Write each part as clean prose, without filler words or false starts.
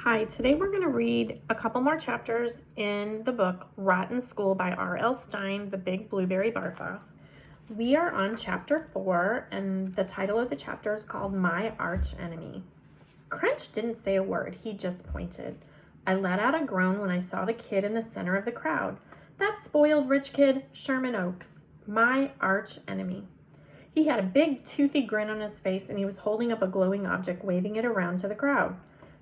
Hi, today we're going to read a couple more chapters in the book Rotten School by R.L. Stine, The Big Blueberry Barf-Off. We are on chapter 4, and the title of the chapter is called My Arch Enemy. Crunch didn't say a word, he just pointed. I let out a groan when I saw the kid in the center of the crowd. That spoiled rich kid, Sherman Oaks, my arch enemy. He had a big toothy grin on his face, and he was holding up a glowing object, waving it around to the crowd.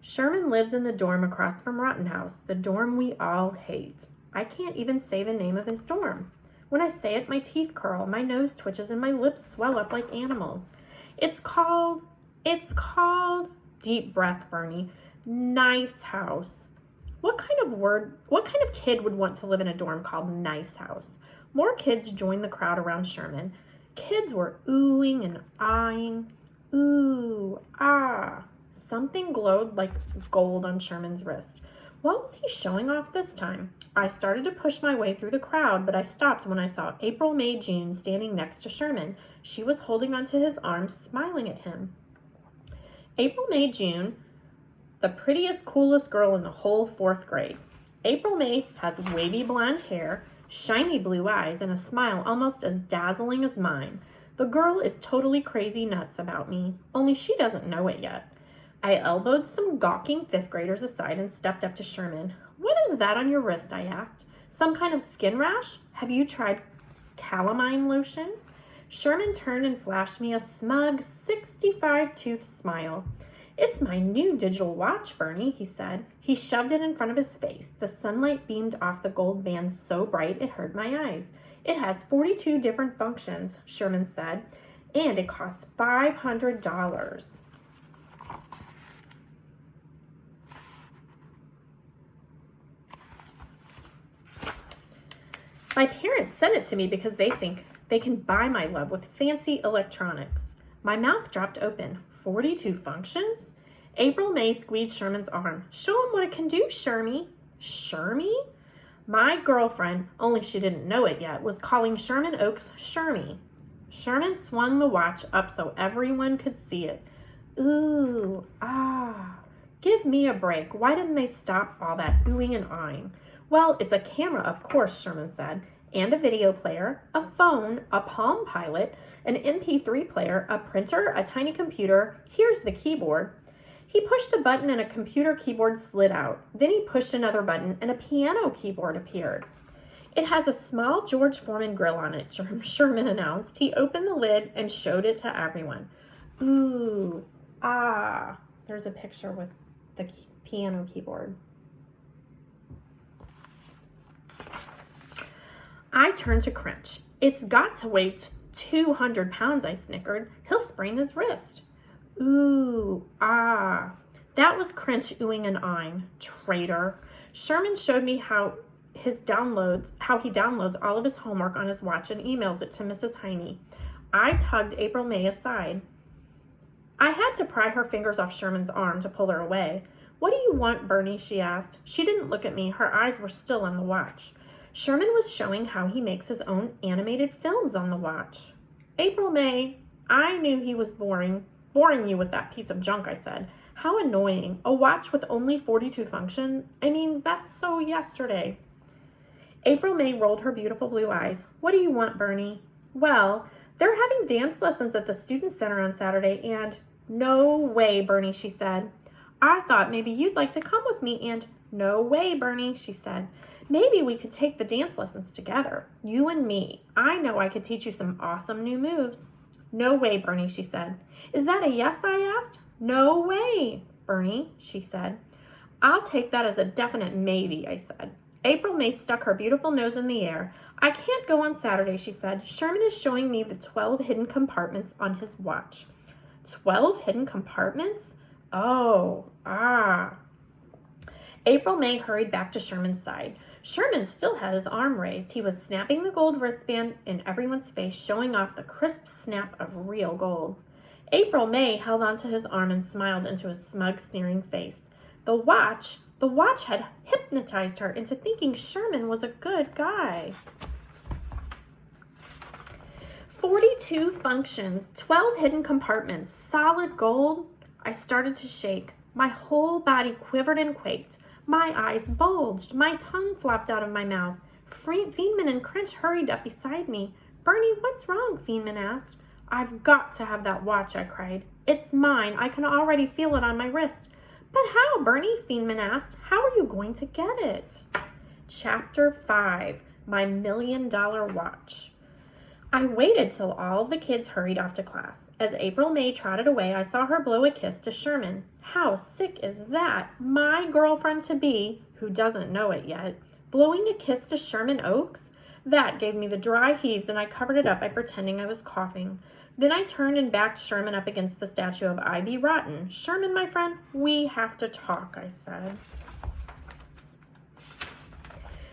Sherman lives in the dorm across from Rottenhouse, the dorm we all hate. I can't even say the name of his dorm. When I say it, my teeth curl, my nose twitches, and my lips swell up like animals. It's called, deep breath, Bernie, Nice House. What kind of kid would want to live in a dorm called Nice House? More kids joined the crowd around Sherman. Kids were oohing and aahing. Ooh, ah. Something glowed like gold on Sherman's wrist. What was he showing off this time? I started to push my way through the crowd, but I stopped when I saw April May June standing next to Sherman. She was holding onto his arm, smiling at him. April May June, the prettiest, coolest girl in the whole 4th grade. April May has wavy blonde hair, shiny blue eyes, and a smile almost as dazzling as mine. The girl is totally crazy nuts about me, only she doesn't know it yet. I elbowed some gawking 5th graders aside and stepped up to Sherman. What is that on your wrist? I asked. Some kind of skin rash? Have you tried calamine lotion? Sherman turned and flashed me a smug 65-tooth smile. It's my new digital watch, Bernie, he said. He shoved it in front of his face. The sunlight beamed off the gold band so bright it hurt my eyes. It has 42 different functions, Sherman said, and it costs $500. My parents sent it to me because they think they can buy my love with fancy electronics. My mouth dropped open. 42 functions? April May squeezed Sherman's arm. Show him what it can do, Shermy. Shermy? My girlfriend, only she didn't know it yet, was calling Sherman Oaks Shermy. Sherman swung the watch up so everyone could see it. Ooh, ah. Give me a break. Why didn't they stop all that oohing and aahing? Well, it's a camera, of course, Sherman said, and a video player, a phone, a Palm Pilot, an MP3 player, a printer, a tiny computer. Here's the keyboard. He pushed a button and a computer keyboard slid out. Then he pushed another button and a piano keyboard appeared. It has a small George Foreman grill on it, Sherman announced. He opened the lid and showed it to everyone. Ooh, ah. There's a picture with the piano keyboard. I turned to Crunch. It's got to weigh 200 pounds, I snickered. He'll sprain his wrist. Ooh, ah. That was Crunch oohing and aahing. Traitor. Sherman showed me how he downloads all of his homework on his watch and emails it to Mrs. Heine. I tugged April May aside. I had to pry her fingers off Sherman's arm to pull her away. What do you want, Bernie? She asked. She didn't look at me. Her eyes were still on the watch. Sherman was showing how he makes his own animated films on the watch. April May, I knew he was boring you with that piece of junk, I said. How annoying. A watch with only 42 functions? I mean, that's so yesterday. April May rolled her beautiful blue eyes. What do you want, Bernie? Well, they're having dance lessons at the Student Center on Saturday, and no way, Bernie, she said. I thought maybe you'd like to come with me, and no way, Bernie, she said. Maybe we could take the dance lessons together, you and me. I know I could teach you some awesome new moves. No way, Bernie, she said. Is that a yes, I asked? No way, Bernie, she said. I'll take that as a definite maybe, I said. April May stuck her beautiful nose in the air. I can't go on Saturday, she said. Sherman is showing me the 12 hidden compartments on his watch. 12 hidden compartments? Oh, ah. April May hurried back to Sherman's side. Sherman still had his arm raised. He was snapping the gold wristband in everyone's face, showing off the crisp snap of real gold. April May held onto his arm and smiled into his smug, sneering face. The watch had hypnotized her into thinking Sherman was a good guy. 42 functions, 12 hidden compartments, solid gold. I started to shake. My whole body quivered and quaked. My eyes bulged. My tongue flopped out of my mouth. Feynman and Crinch hurried up beside me. Bernie, what's wrong? Feynman asked. I've got to have that watch, I cried. It's mine. I can already feel it on my wrist. But how, Bernie? Feynman asked. How are you going to get it? Chapter 5, My $1 Million Watch. I waited till all the kids hurried off to class. As April May trotted away, I saw her blow a kiss to Sherman. How sick is that? My girlfriend-to-be, who doesn't know it yet, blowing a kiss to Sherman Oaks? That gave me the dry heaves, and I covered it up by pretending I was coughing. Then I turned and backed Sherman up against the statue of I.B. Rotten. Sherman, my friend, we have to talk, I said.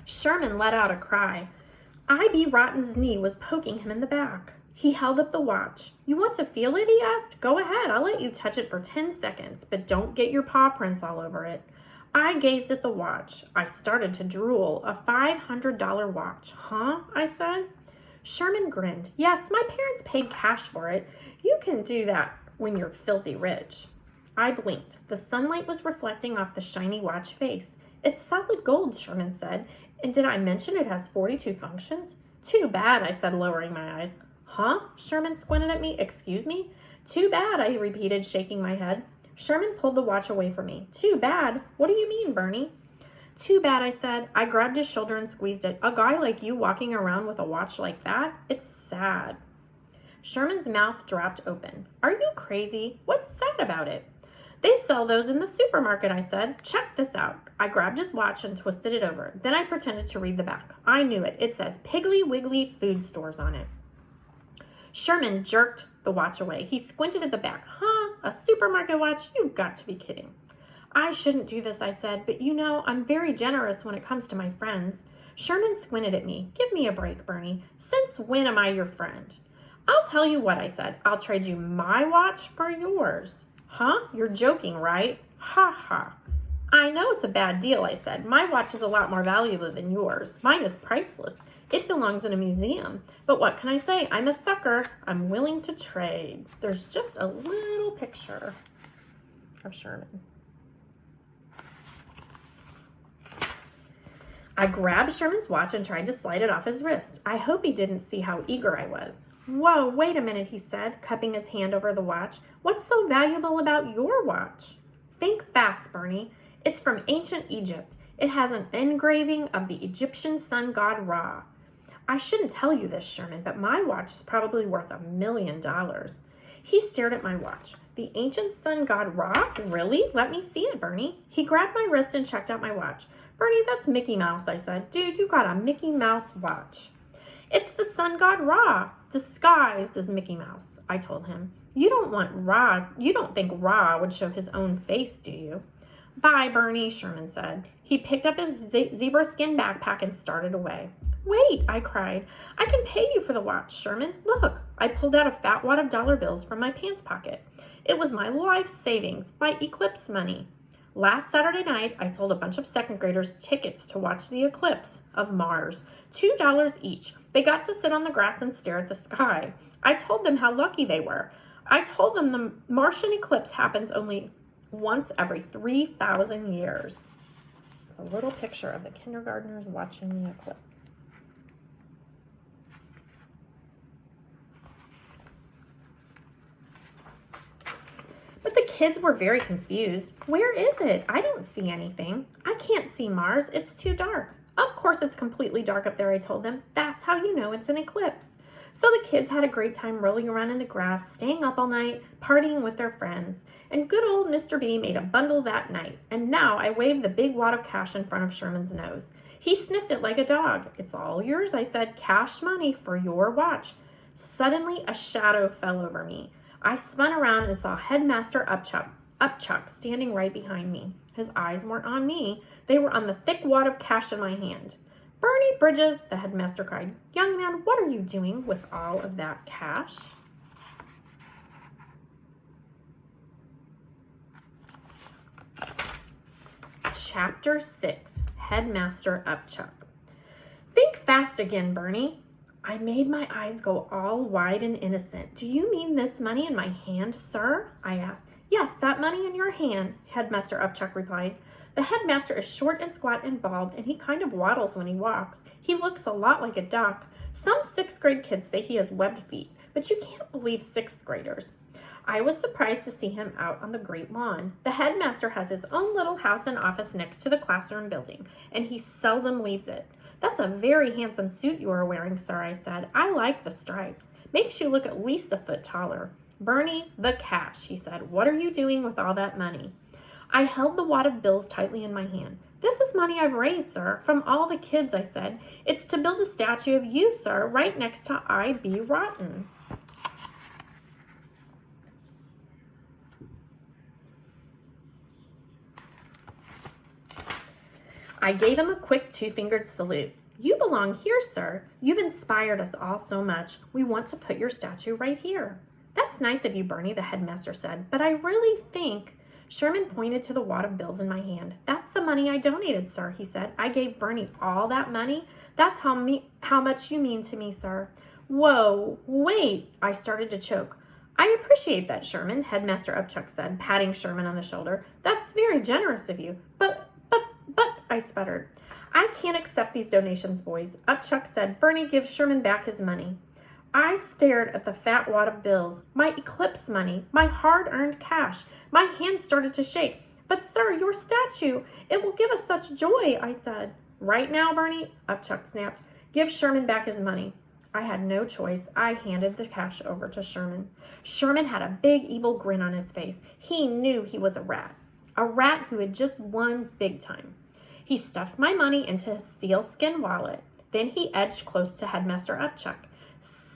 Sherman let out a cry. I.B. Rotten's knee was poking him in the back. He held up the watch. You want to feel it? He asked. Go ahead. I'll let you touch it for 10 seconds, but don't get your paw prints all over it. I gazed at the watch. I started to drool. A $500 watch. Huh? I said. Sherman grinned. Yes, my parents paid cash for it. You can do that when you're filthy rich. I blinked. The sunlight was reflecting off the shiny watch face. It's solid gold, Sherman said. And did I mention it has 42 functions? Too bad, I said, lowering my eyes. Huh? Sherman squinted at me. Excuse me? Too bad, I repeated, shaking my head. Sherman pulled the watch away from me. Too bad? What do you mean, Bernie? Too bad, I said. I grabbed his shoulder and squeezed it. A guy like you walking around with a watch like that? It's sad. Sherman's mouth dropped open. Are you crazy? What's sad about it? They sell those in the supermarket, I said. Check this out. I grabbed his watch and twisted it over. Then I pretended to read the back. I knew it. It says Piggly Wiggly Food Stores on it. Sherman jerked the watch away. He squinted at the back. Huh? A supermarket watch? You've got to be kidding. I shouldn't do this, I said, but you know, I'm very generous when it comes to my friends. Sherman squinted at me. Give me a break, Bernie. Since when am I your friend? I'll tell you what, I said. I'll trade you my watch for yours. Huh? You're joking, right? Ha ha. I know it's a bad deal, I said. My watch is a lot more valuable than yours. Mine is priceless. It belongs in a museum. But what can I say? I'm a sucker. I'm willing to trade. There's just a little picture of Sherman. I grabbed Sherman's watch and tried to slide it off his wrist. I hope he didn't see how eager I was. Whoa, wait a minute, he said, cupping his hand over the watch. What's so valuable about your watch? Think fast, Bernie. It's from ancient Egypt. It has an engraving of the Egyptian sun god Ra. I shouldn't tell you this, Sherman, but my watch is probably worth $1 million. He stared at my watch. The ancient sun god Ra? Really? Let me see it, Bernie. He grabbed my wrist and checked out my watch. Bernie, that's Mickey Mouse, I said. Dude, you got a Mickey Mouse watch. It's the sun god Ra, disguised as Mickey Mouse, I told him. You don't think Ra would show his own face, do you? Bye, Bernie, Sherman said. He picked up his zebra skin backpack and started away. Wait, I cried. I can pay you for the watch, Sherman. Look, I pulled out a fat wad of dollar bills from my pants pocket. It was my life savings, my eclipse money. Last Saturday night, I sold a bunch of second graders tickets to watch the eclipse of Mars, $2 each. They got to sit on the grass and stare at the sky. I told them how lucky they were. I told them the Martian eclipse happens only once every 3,000 years. It's a little picture of the kindergartners watching the eclipse. But the kids were very confused. Where is it? I don't see anything. I can't see Mars. It's too dark. Of course it's completely dark up there, I told them. That's how you know it's an eclipse. So the kids had a great time rolling around in the grass, staying up all night, partying with their friends. And good old Mr. B made a bundle that night. And now I waved the big wad of cash in front of Sherman's nose. He sniffed it like a dog. It's all yours, I said. Cash money for your watch. Suddenly a shadow fell over me. I spun around and saw Headmaster Upchuck standing right behind me. His eyes weren't on me. They were on the thick wad of cash in my hand. Bernie Bridges, the headmaster cried. Young man, what are you doing with all of that cash? Chapter 6, Headmaster Upchuck. Think fast again, Bernie. I made my eyes go all wide and innocent. Do you mean this money in my hand, sir? I asked. Yes, that money in your hand, Headmaster Upchuck replied. The headmaster is short and squat and bald, and he kind of waddles when he walks. He looks a lot like a duck. Some sixth grade kids say he has webbed feet, but you can't believe sixth graders. I was surprised to see him out on the great lawn. The headmaster has his own little house and office next to the classroom building, and he seldom leaves it. That's a very handsome suit you are wearing, sir, I said. I like the stripes. Makes you look at least a foot taller. Bernie, the cash, he said. What are you doing with all that money? I held the wad of bills tightly in my hand. This is money I've raised, sir, from all the kids, I said. It's to build a statue of you, sir, right next to I.B. Rotten. I gave him a quick two-fingered salute. You belong here, sir. You've inspired us all so much. We want to put your statue right here. That's nice of you, Bernie, the headmaster said, but I really think... Sherman pointed to the wad of bills in my hand. That's the money I donated, sir, he said. I gave Bernie all that money. That's how much you mean to me, sir. Whoa, wait, I started to choke. I appreciate that, Sherman, Headmaster Upchuck said, patting Sherman on the shoulder. That's very generous of you. But, I sputtered. I can't accept these donations, boys. Upchuck said, Bernie, give Sherman back his money. I stared at the fat wad of bills, my Eclipse money, my hard-earned cash. My hand started to shake. But, sir, your statue, it will give us such joy, I said. Right now, Bernie, Upchuck snapped, give Sherman back his money. I had no choice. I handed the cash over to Sherman. Sherman had a big evil grin on his face. He knew he was a rat who had just won big time. He stuffed my money into his sealskin wallet. Then he edged close to Headmaster Upchuck.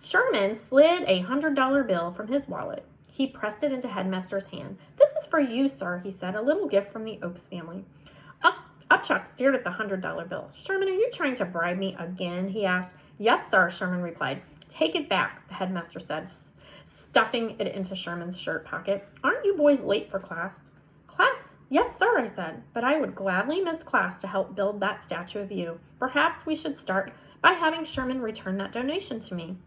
Sherman slid a $100 bill from his wallet. He pressed it into Headmaster's hand. This is for you, sir, he said, a little gift from the Oaks family. Upchuck stared at the $100 bill. Sherman, are you trying to bribe me again? He asked. Yes, sir, Sherman replied. Take it back, the headmaster said, stuffing it into Sherman's shirt pocket. Aren't you boys late for class? Class? Yes, sir, I said, but I would gladly miss class to help build that statue of you. Perhaps we should start by having Sherman return that donation to me.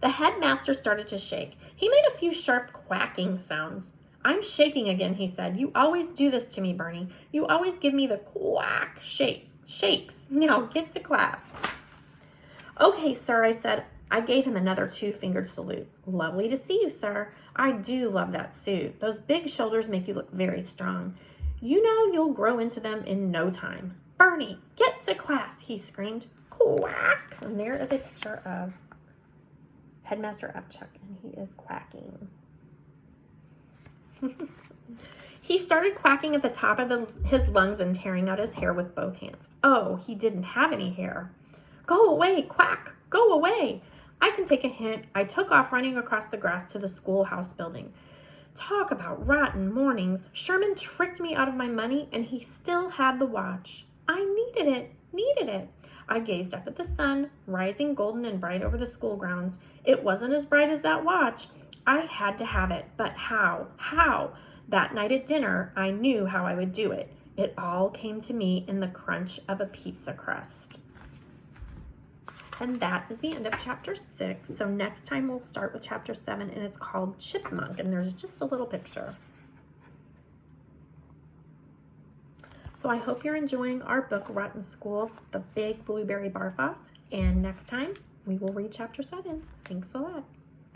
The headmaster started to shake. He made a few sharp quacking sounds. I'm shaking again, he said. You always do this to me, Bernie. You always give me the quack shakes. Now get to class. Okay, sir, I said. I gave him another two-fingered salute. Lovely to see you, sir. I do love that suit. Those big shoulders make you look very strong. You know you'll grow into them in no time. Bernie, get to class, he screamed. Quack! And there is a picture of Headmaster Upchuck, and he is quacking. He started quacking at the top of his lungs and tearing out his hair with both hands. Oh, he didn't have any hair. Go away, quack! Go away! I can take a hint. I took off running across the grass to the schoolhouse building. Talk about rotten mornings. Sherman tricked me out of my money, and he still had the watch. I needed it. I gazed up at the sun, rising golden and bright over the school grounds. It wasn't as bright as that watch. I had to have it, but how? How? That night at dinner, I knew how I would do it. It all came to me in the crunch of a pizza crust. And that is the end of chapter 6. So next time we'll start with chapter 7, and it's called Chipmunk, and there's just a little picture. So I hope you're enjoying our book, Rotten School, The Big Blueberry Barf Off. And next time, we will read chapter 7. Thanks a lot.